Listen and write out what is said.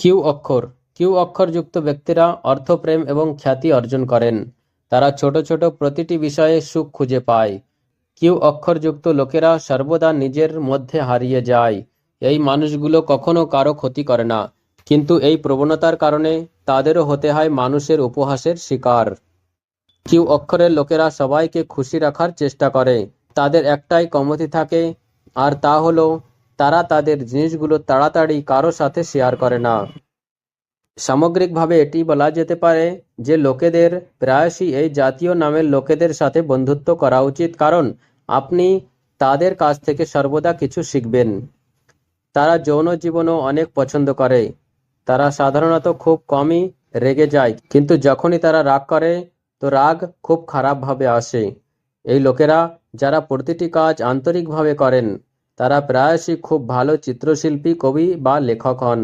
Q অক্ষর। Q অক্ষরযুক্ত ব্যক্তিরা অর্থপ্রেম এবং খ্যাতি অর্জন করেন। তারা ছোট ছোট প্রতিটি বিষয়ে সুখ খুঁজে পায়। কিউ অক্ষরযুক্ত লোকেরা সর্বদা নিজের মধ্যে হারিয়ে যায়। এই মানুষগুলো কখনো কারো ক্ষতি করে না, কিন্তু এই প্রবণতার কারণে তাদেরও হতে হয় মানুষের উপহাসের শিকার। কিউ অক্ষরের লোকেরা সবাইকে খুশি রাখার চেষ্টা করে। তাদের একটাই কমতি থাকে, আর তা হলো তারা তাদের জিনিসগুলো তাড়াতাড়ি কারো সাথে শেয়ার করে না। সামগ্রিকভাবে এটি বলা যেতে পারে যে লোকেদের প্রায়শই এই জাতীয় নামের লোকেদের সাথে বন্ধুত্ব করা উচিত, কারণ আপনি তাদের কাছ থেকে সর্বদা কিছু শিখবেন। তারা যৌন জীবনও অনেক পছন্দ করে। তারা সাধারণত খুব কমই রেগে যায়, কিন্তু যখনই তারা রাগ করে তো রাগ খুব খারাপভাবে আসে। এই লোকেরা যারা প্রতিটি কাজ আন্তরিকভাবে করেন, তারা প্রায়শই খুব ভালো চিত্রশিল্পী, কবি বা লেখক হন।